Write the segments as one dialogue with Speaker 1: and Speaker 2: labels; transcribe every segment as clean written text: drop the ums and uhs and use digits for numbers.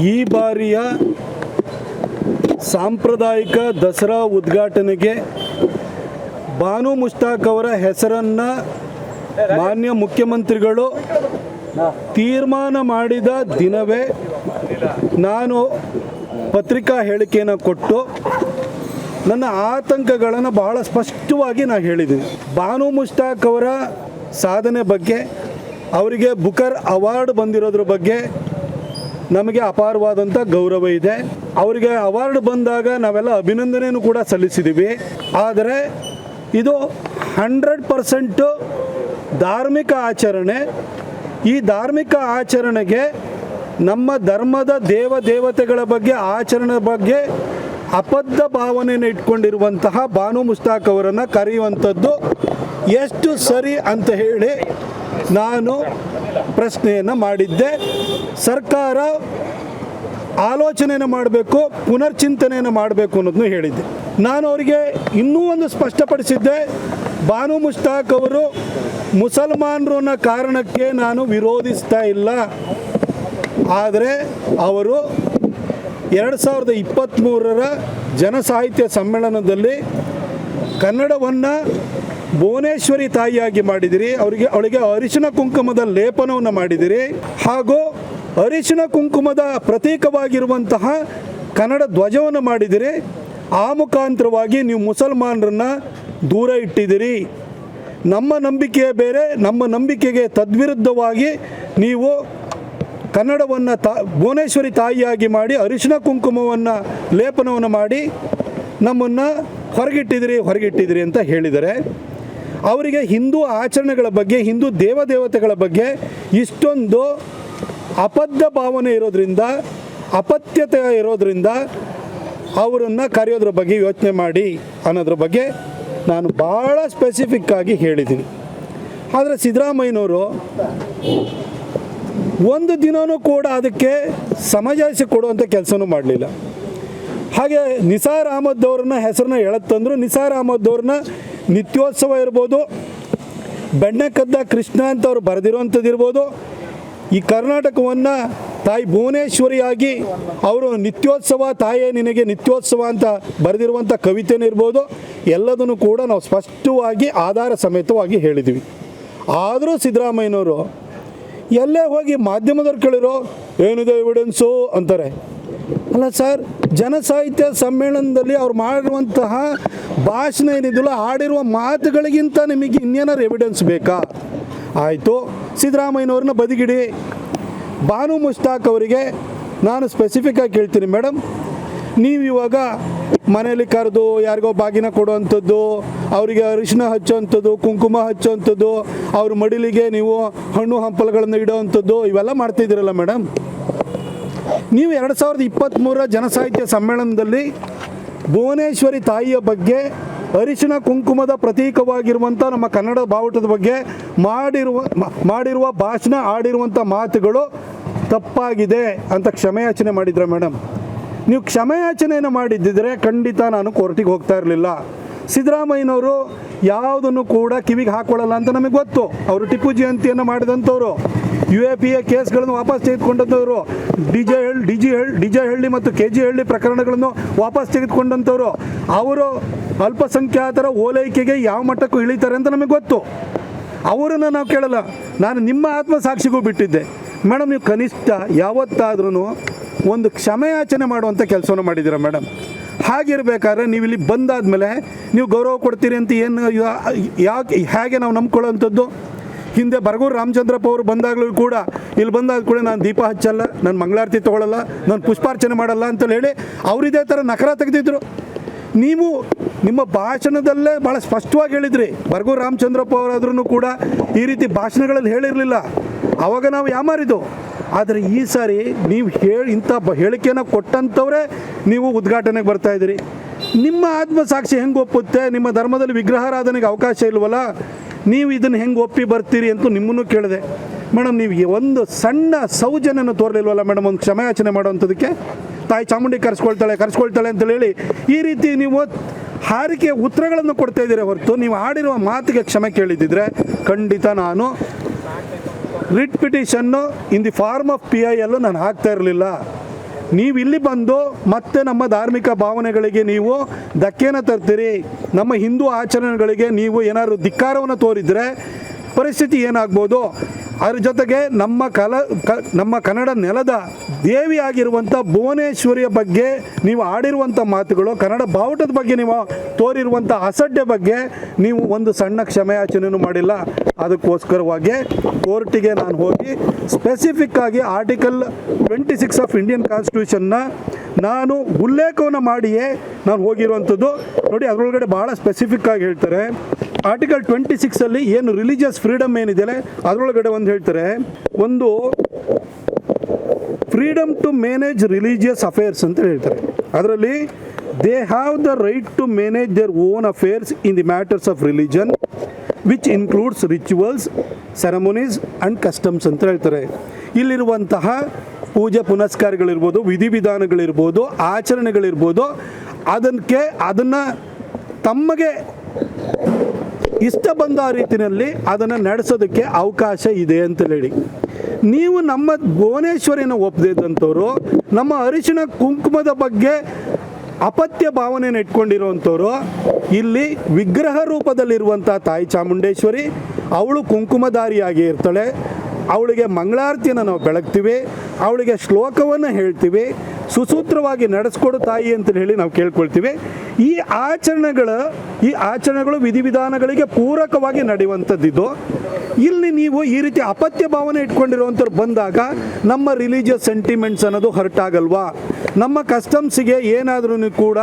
Speaker 1: ಈ ಬಾರಿಯ ಸಾಂಪ್ರದಾಯಿಕ ದಸರಾ ಉದ್ಘಾಟನೆಗೆ ಬಾನು ಮುಷ್ತಾಕ್ ಅವರ ಹೆಸರನ್ನು ಮಾನ್ಯ ಮುಖ್ಯಮಂತ್ರಿಗಳು ತೀರ್ಮಾನ ಮಾಡಿದ ದಿನವೇ ನಾನು ಪತ್ರಿಕಾ ಹೇಳಿಕೆಯನ್ನು ಕೊಟ್ಟು ನನ್ನ ಆತಂಕಗಳನ್ನು ಬಹಳ ಸ್ಪಷ್ಟವಾಗಿ ನಾನು ಹೇಳಿದ್ದೀನಿ. ಬಾನು ಮುಷ್ತಾಕ್ ಅವರ ಸಾಧನೆ ಬಗ್ಗೆ, ಅವರಿಗೆ ಬುಕರ್ ಅವಾರ್ಡ್ ಬಂದಿರೋದ್ರ ಬಗ್ಗೆ ನಮಗೆ ಅಪಾರವಾದಂಥ ಗೌರವ ಇದೆ. ಅವರಿಗೆ ಅವಾರ್ಡ್ ಬಂದಾಗ ನಾವೆಲ್ಲ ಅಭಿನಂದನೆಯನ್ನು ಕೂಡ ಸಲ್ಲಿಸಿದ್ದೀವಿ. ಆದರೆ ಇದು 100% ಧಾರ್ಮಿಕ ಆಚರಣೆ. ಈ ಧಾರ್ಮಿಕ ಆಚರಣೆಗೆ ನಮ್ಮ ಧರ್ಮದ ದೇವತೆಗಳ ಬಗ್ಗೆ, ಆಚರಣೆ ಬಗ್ಗೆ ಅಬದ್ಧ ಭಾವನೆಯನ್ನು ಇಟ್ಕೊಂಡಿರುವಂತಹ ಬಾನು ಮುಷ್ತಾಕ್ ಅವರನ್ನು ಕರೆಯುವಂಥದ್ದು ಎಷ್ಟು ಸರಿ ಅಂತ ಹೇಳಿ ನಾನು ಪ್ರಶ್ನೆಯನ್ನು ಮಾಡಿದ್ದೆ. ಸರ್ಕಾರ ಆಲೋಚನೆಯನ್ನು ಮಾಡಬೇಕು, ಪುನರ್ಚಿಂತನೆಯನ್ನು ಮಾಡಬೇಕು ಅನ್ನೋದನ್ನು ಹೇಳಿದ್ದೆ. ನಾನು ಅವರಿಗೆ ಇನ್ನೂ ಒಂದು ಸ್ಪಷ್ಟಪಡಿಸಿದ್ದೆ, ಬಾನು ಮುಷ್ತಾಕ್ ಅವರು ಮುಸಲ್ಮಾನರು ಅನ್ನೋ ಕಾರಣಕ್ಕೆ ನಾನು ವಿರೋಧಿಸ್ತಾ ಇಲ್ಲ. ಆದರೆ ಅವರು 2023ರ ಜನಸಾಹಿತ್ಯ ಸಮ್ಮೇಳನದಲ್ಲಿ ಕನ್ನಡವನ್ನು ಭುವನೇಶ್ವರಿ ತಾಯಿಯಾಗಿ ಮಾಡಿದಿರಿ, ಅವಳಿಗೆ ಅರಿಶಿನ ಕುಂಕುಮದ ಲೇಪನವನ್ನು ಮಾಡಿದಿರಿ, ಹಾಗೂ ಅರಿಶಿನ ಕುಂಕುಮದ ಪ್ರತೀಕವಾಗಿರುವಂತಹ ಕನ್ನಡ ಧ್ವಜವನ್ನು ಮಾಡಿದಿರಿ. ಆ ಮುಖಾಂತರವಾಗಿ ನೀವು ಮುಸಲ್ಮಾನರನ್ನು ದೂರ ಇಟ್ಟಿದ್ದೀರಿ. ನಮ್ಮ ನಂಬಿಕೆಯೇ ಬೇರೆ, ನಮ್ಮ ನಂಬಿಕೆಗೆ ತದ್ವಿರುದ್ಧವಾಗಿ ನೀವು ಕನ್ನಡವನ್ನು ಭುವನೇಶ್ವರಿ ತಾಯಿಯಾಗಿ ಮಾಡಿ ಅರಿಶಿನ ಕುಂಕುಮವನ್ನು ಲೇಪನವನ್ನು ಮಾಡಿ ನಮ್ಮನ್ನು ಹೊರಗಿಟ್ಟಿದ್ದೀರಿ ಅಂತ ಹೇಳಿದರೆ, ಅವರಿಗೆ ಹಿಂದೂ ಆಚರಣೆಗಳ ಬಗ್ಗೆ, ಹಿಂದೂ ದೇವತೆಗಳ ಬಗ್ಗೆ ಇಷ್ಟೊಂದು ಅಬದ್ಧ ಭಾವನೆ ಇರೋದ್ರಿಂದ, ಅಪತ್ಯತೆ ಇರೋದ್ರಿಂದ ಅವರನ್ನು ಕರೆಯೋದ್ರ ಬಗ್ಗೆ ಯೋಚನೆ ಮಾಡಿ ಅನ್ನೋದ್ರ ಬಗ್ಗೆ ನಾನು ಭಾಳ ಸ್ಪೆಸಿಫಿಕ್ಕಾಗಿ ಹೇಳಿದ್ದೀನಿ. ಆದರೆ ಸಿದ್ದರಾಮಯ್ಯನವರು ಒಂದು ದಿನವೂ ಕೂಡ ಅದಕ್ಕೆ ಸಮಜಾಯಿಸಿ ಕೊಡುವಂಥ ಕೆಲಸನೂ ಮಾಡಲಿಲ್ಲ. ಹಾಗೆ ನಿಸಾರ್ ಅಹಮದ್ ಅವ್ರನ್ನ ಹೆಸರನ್ನ ಹೇಳತ್ತಂದ್ರು. ನಿಸಾರ್ ಅಹಮದ್ ಅವ್ರನ್ನ ನಿತ್ಯೋತ್ಸವ ಇರ್ಬೋದು, ಬೆಣ್ಣೆಕದ್ದ ಕೃಷ್ಣ ಅಂತ ಅವ್ರು ಬರೆದಿರುವಂಥದ್ದು ಇರ್ಬೋದು, ಈ ಕರ್ನಾಟಕವನ್ನು ತಾಯಿ ಭುವನೇಶ್ವರಿಯಾಗಿ ಅವರು ನಿತ್ಯೋತ್ಸವ ತಾಯೇ ನಿನಗೆ ನಿತ್ಯೋತ್ಸವ ಅಂತ ಬರೆದಿರುವಂಥ ಕವಿತೆನಿರ್ಬೋದು, ಎಲ್ಲದನ್ನು ಕೂಡ ನಾವು ಸ್ಪಷ್ಟವಾಗಿ ಆಧಾರ ಸಮೇತವಾಗಿ ಹೇಳಿದ್ದೀವಿ. ಆದರೂ ಸಿದ್ದರಾಮಯ್ಯನವರು ಎಲ್ಲೇ ಹೋಗಿ ಮಾಧ್ಯಮದವ್ರು ಕೇಳಿರೋ ಏನಿದೆ ಎವಿಡೆನ್ಸು ಅಂತಾರೆ. ಅಲ್ಲ ಸರ್, ಜನಸಾಹಿತ್ಯ ಸಮ್ಮೇಳನದಲ್ಲಿ ಅವ್ರು ಮಾಡಿರುವಂತಹ ಭಾಷಣ ಏನಿದೆಯಲ್ಲ, ಆಡಿರುವ ಮಾತುಗಳಿಗಿಂತ ನಿಮಗೆ ಇನ್ನೇನಾರು ಎವಿಡೆನ್ಸ್ ಬೇಕಾ? ಆಯಿತು, ಸಿದ್ದರಾಮಯ್ಯನವ್ರನ್ನ ಬದಿಗಿಡಿ. ಬಾನು ಮುಷ್ತಾಕ್ ಅವರಿಗೆ ನಾನು ಸ್ಪೆಸಿಫಿಕ್ಕಾಗಿ ಕೇಳ್ತೀನಿ, ಮೇಡಮ್, ನೀವು ಇವಾಗ ಮನೆಯಲ್ಲಿ ಕರೆದು ಯಾರಿಗೋ ಬಾಗಿನ ಕೊಡುವಂಥದ್ದು, ಅವರಿಗೆ ಅರಿಶಿನ ಹಚ್ಚೋವಂಥದ್ದು, ಕುಂಕುಮ ಹಚ್ಚೋವಂಥದ್ದು, ಅವ್ರ ಮಡಿಲಿಗೆ ನೀವು ಹಣ್ಣು ಹಂಪಲುಗಳನ್ನು ಇಡೋವಂಥದ್ದು, ಇವೆಲ್ಲ ಮಾಡ್ತಿದ್ದೀರಲ್ಲ ಮೇಡಮ್. ನೀವು 2023ರ ಜನಸಾಹಿತ್ಯ ಸಮ್ಮೇಳನದಲ್ಲಿ ಭುವನೇಶ್ವರಿ ತಾಯಿಯ ಬಗ್ಗೆ, ಅರಿಶಿನ ಕುಂಕುಮದ ಪ್ರತೀಕವಾಗಿರುವಂಥ ನಮ್ಮ ಕನ್ನಡ ಬಾವುಟದ ಬಗ್ಗೆ ಮಾಡಿರುವ ಭಾಷಣ, ಆಡಿರುವಂಥ ಮಾತುಗಳು ತಪ್ಪಾಗಿದೆ ಅಂತ ಕ್ಷಮೆಯಾಚನೆ ಮಾಡಿದ್ರ ಮೇಡಮ್? ನೀವು ಕ್ಷಮೆಯಾಚನೆಯನ್ನು ಮಾಡಿದ್ದಿದ್ರೆ ಖಂಡಿತ ನಾನು ಕೋರ್ಟಿಗೆ ಹೋಗ್ತಾ ಇರಲಿಲ್ಲ. ಸಿದ್ದರಾಮಯ್ಯನವರು ಯಾವುದನ್ನು ಕೂಡ ಕಿವಿಗೆ ಹಾಕೊಳ್ಳಲ್ಲ ಅಂತ ನಮಗೆ ಗೊತ್ತು. ಅವರು ಟಿಪ್ಪು ಜಯಂತಿಯನ್ನು ಮಾಡಿದಂಥವ್ರು, UAPA ಕೇಸ್ಗಳನ್ನು ವಾಪಸ್ ತೆಗೆದುಕೊಂಡಂಥವ್ರು, ಡಿ ಜೆ ಹಳ್ಳಿ ಮತ್ತು KG ಹಳ್ಳಿ ಪ್ರಕರಣಗಳನ್ನು ವಾಪಸ್ ತೆಗೆದುಕೊಂಡಂಥವ್ರು, ಅವರು ಅಲ್ಪಸಂಖ್ಯಾತರ ಓಲೈಕೆಗೆ ಯಾವ ಮಟ್ಟಕ್ಕೂ ಇಳಿತಾರೆ ಅಂತ ನಮಗೆ ಗೊತ್ತು. ಅವರನ್ನು ನಾವು ಕೇಳಲ್ಲ. ನಾನು ನಿಮ್ಮ ಆತ್ಮಸಾಕ್ಷಿಗೂ ಬಿಟ್ಟಿದ್ದೆ. ಮೇಡಮ್, ನೀವು ಕನಿಷ್ಠ ಯಾವತ್ತಾದ್ರೂ ಒಂದು ಕ್ಷಮೆಯಾಚನೆ ಮಾಡುವಂಥ ಕೆಲಸವನ್ನು ಮಾಡಿದ್ದೀರಾ ಮೇಡಮ್? ಹಾಗಿರಬೇಕಾದ್ರೆ ನೀವು ಇಲ್ಲಿ ಬಂದಾದಮೇಲೆ ನೀವು ಗೌರವ ಕೊಡ್ತೀರಿ ಅಂತ ಹೇಗೆ ನಾವು ನಂಬ್ಕೊಳ್ಳೋವಂಥದ್ದು? ಹಿಂದೆ ಬರಗೂರು ರಾಮಚಂದ್ರಪ್ಪ ಅವರು ಬಂದಾಗಲೂ ಕೂಡ ಇಲ್ಲಿ ಬಂದಾದ ಕೂಡ ನಾನು ದೀಪ ಹಚ್ಚಲ್ಲ, ನಾನು ಮಂಗಳಾರತಿ ತೊಗೊಳ್ಳಲ್ಲ, ನಾನು ಪುಷ್ಪಾರ್ಚನೆ ಮಾಡಲ್ಲ ಅಂತ ಹೇಳಿ ಅವರು ಇದೇ ಥರ ನಕರ ತೆಗೆದಿದ್ರು. ನೀವು ನಿಮ್ಮ ಭಾಷಣದಲ್ಲೇ ಭಾಳ ಸ್ಪಷ್ಟವಾಗಿ ಹೇಳಿದ್ರಿ. ಬರಗೂರು ರಾಮಚಂದ್ರಪ್ಪ ಅವರಾದ್ರೂ ಕೂಡ ಈ ರೀತಿ ಭಾಷಣಗಳಲ್ಲಿ ಹೇಳಿರಲಿಲ್ಲ. ಆವಾಗ ನಾವು ಯಾಮಾರಿದ್ದು. ಆದರೆ ಈ ಸಾರಿ ನೀವು ಇಂಥ ಹೇಳಿಕೆಯನ್ನು ಕೊಟ್ಟಂಥವರೇ ನೀವು ಉದ್ಘಾಟನೆಗೆ ಬರ್ತಾಯಿದ್ದೀರಿ. ನಿಮ್ಮ ಆತ್ಮಸಾಕ್ಷಿ ಹೆಂಗೆ ಒಪ್ಪುತ್ತೆ? ನಿಮ್ಮ ಧರ್ಮದಲ್ಲಿ ವಿಗ್ರಹಾರಾಧನೆಗೆ ಅವಕಾಶ ಇಲ್ವಲ್ಲ, ನೀವು ಇದನ್ನು ಹೆಂಗೆ ಒಪ್ಪಿ ಬರ್ತೀರಿ ಅಂತ ನಿಮ್ಮನ್ನು ಕೇಳಿದೆ. ಮೇಡಮ್, ನೀವು ಒಂದು ಸಣ್ಣ ಸೌಜನ್ಯನ ತೋರಲಿಲ್ವಲ್ಲ ಮೇಡಮ್ ಒಂದು ಕ್ಷಮೆಯಾಚನೆ ಮಾಡೋವಂಥದ್ದಕ್ಕೆ? ತಾಯಿ ಚಾಮುಂಡಿ ಕರೆಸ್ಕೊಳ್ತಾಳೆ ಅಂತ ಹೇಳಿ ಈ ರೀತಿ ನೀವು ಹಾರಿಕೆ ಉತ್ತರಗಳನ್ನು ಕೊಡ್ತಾ ಇದ್ದೀರಾ ಹೊರತು ನೀವು ಆಡಿರುವ ಮಾತಿಗೆ ಕ್ಷಮೆ ಕೇಳಿದ್ದಿದ್ರೆ ಖಂಡಿತ ನಾನು ರಿಟ್ ಪಿಟಿಷನ್ನು in the form of PIL ನಾನು ಹಾಕ್ತಾ ಇರಲಿಲ್ಲ. ನೀವು ಇಲ್ಲಿ ಬಂದು ಮತ್ತೆ ನಮ್ಮ ಧಾರ್ಮಿಕ ಭಾವನೆಗಳಿಗೆ ನೀವು ಧಕ್ಕೆನ ತರ್ತೀರಿ, ನಮ್ಮ ಹಿಂದೂ ಆಚರಣೆಗಳಿಗೆ ನೀವು ಏನಾದರೂ ಧಿಕ್ಕಾರವನ್ನು ತೋರಿದರೆ ಪರಿಸ್ಥಿತಿ ಏನಾಗ್ಬೋದು. ಅದ್ರ ಜೊತೆಗೆ ನಮ್ಮ ಕನ್ನಡ ನೆಲದ ದೇವಿಯಾಗಿರುವಂಥ ಭುವನೇಶ್ವರಿಯ ಬಗ್ಗೆ ನೀವು ಆಡಿರುವಂಥ ಮಾತುಗಳು, ಕನ್ನಡ ಬಾವುಟದ ಬಗ್ಗೆ ನೀವು ತೋರಿರುವಂಥ ಅಸಡ್ಡೆ ಬಗ್ಗೆ ನೀವು ಒಂದು ಸಣ್ಣ ಕ್ಷಮೆಯಾಚನೆಯೂ ಮಾಡಿಲ್ಲ. ಅದಕ್ಕೋಸ್ಕರವಾಗಿ ಕೋರ್ಟಿಗೆ ನಾನು ಹೋಗಿ ಸ್ಪೆಸಿಫಿಕ್ ಆಗಿ ಆರ್ಟಿಕಲ್ 26 ಆಫ್ ಇಂಡಿಯನ್ ಕಾನ್ಸ್ಟಿಟ್ಯೂಷನ್ನ ನಾನು ಉಲ್ಲೇಖವನ್ನು ಮಾಡಿಯೇ ನಾನು ಹೋಗಿರುವಂಥದ್ದು. ನೋಡಿ, ಅದರೊಳಗಡೆ ಭಾಳ ಸ್ಪೆಸಿಫಿಕ್ ಆಗಿ ಹೇಳ್ತಾರೆ. ಆರ್ಟಿಕಲ್ 26 ಏನು ರಿಲಿಜಿಯಸ್ ಫ್ರೀಡಮ್ ಏನಿದೆ ಅದರೊಳಗಡೆ ಒಂದು ಹೇಳ್ತಾರೆ, ಒಂದು freedom to manage religious affairs ಅಂತ ಹೇಳ್ತಾರೆ. ಅದರಲ್ಲಿ they have the right to manage their own affairs in the matters of religion which includes rituals, ceremonies and customs ಅಂತ ಹೇಳ್ತಾರೆ. ಇಲ್ಲಿರುವಂತಹ ಪೂಜೆ ಪುನಸ್ಕಾರಗಳಿರ್ಬೋದು, ವಿಧಿವಿಧಾನಗಳಿರ್ಬೋದು, ಆಚರಣೆಗಳಿರ್ಬೋದು, ಅದನ್ನು ತಮಗೆ ಇಷ್ಟ ಬಂದ ರೀತಿಯಲ್ಲಿ ಅದನ್ನು ನಡೆಸೋದಕ್ಕೆ ಅವಕಾಶ ಇದೆ ಅಂತ ಹೇಳಿ, ನೀವು ನಮ್ಮ ಭುವನೇಶ್ವರಿನ ಒಪ್ಪದಿದ್ದಂಥವ್ರು, ನಮ್ಮ ಅರಿಶಿಣ ಕುಂಕುಮದ ಬಗ್ಗೆ ಅಪತ್ಯ ಭಾವನೆಯನ್ನು ಇಟ್ಕೊಂಡಿರುವಂಥವ್ರು, ಇಲ್ಲಿ ವಿಗ್ರಹ ರೂಪದಲ್ಲಿರುವಂಥ ತಾಯಿ ಚಾಮುಂಡೇಶ್ವರಿ, ಅವಳು ಕುಂಕುಮಧಾರಿಯಾಗಿ ಇರ್ತಾಳೆ, ಅವಳಿಗೆ ಮಂಗಳಾರತಿಯನ್ನು ನಾವು ಬೆಳಗ್ತೀವಿ, ಅವಳಿಗೆ ಶ್ಲೋಕವನ್ನು ಹೇಳ್ತೀವಿ, ಸುಸೂತ್ರವಾಗಿ ನಡೆಸ್ಕೊಡು ತಾಯಿ ಅಂತ ಹೇಳಿ ನಾವು ಕೇಳ್ಕೊಳ್ತೀವಿ. ಈ ಆಚರಣೆಗಳು ವಿಧಿವಿಧಾನಗಳಿಗೆ ಪೂರಕವಾಗಿ ನಡೆಯುವಂಥದ್ದಿದ್ದು. ಇಲ್ಲಿ ನೀವು ಈ ರೀತಿ ಅಪತ್ಯ ಭಾವನೆ ಇಟ್ಕೊಂಡಿರುವಂಥವ್ರು ಬಂದಾಗ ನಮ್ಮ ರಿಲಿಜಿಯಸ್ ಸೆಂಟಿಮೆಂಟ್ಸ್ ಅನ್ನೋದು ಹರ್ಟ್ ಆಗಲ್ವಾ? ನಮ್ಮ ಕಸ್ಟಮ್ಸಿಗೆ ಏನಾದ್ರೂ ಕೂಡ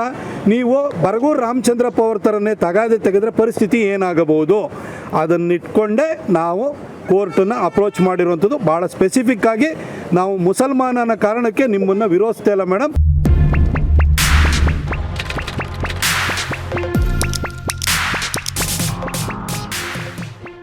Speaker 1: ನೀವು ಬರಗೂರು ರಾಮಚಂದ್ರಪ್ಪ ಅವ್ರ ಥರನೇ ತಗಾದೆ ತೆಗೆದ್ರೆ ಪರಿಸ್ಥಿತಿ ಏನಾಗಬಹುದು? ಅದನ್ನಿಟ್ಕೊಂಡೇ ನಾವು ಕೋರ್ಟನ್ನು ಅಪ್ರೋಚ್ ಮಾಡಿರುವಂಥದ್ದು. ಭಾಳ ಸ್ಪೆಸಿಫಿಕ್ ಆಗಿ ನಾವು ಮುಸಲ್ಮಾನನ ಕಾರಣಕ್ಕೆ ನಿಮ್ಮನ್ನು ವಿರೋಧಿಸ್ತಾ ಇಲ್ಲ ಮೇಡಮ್.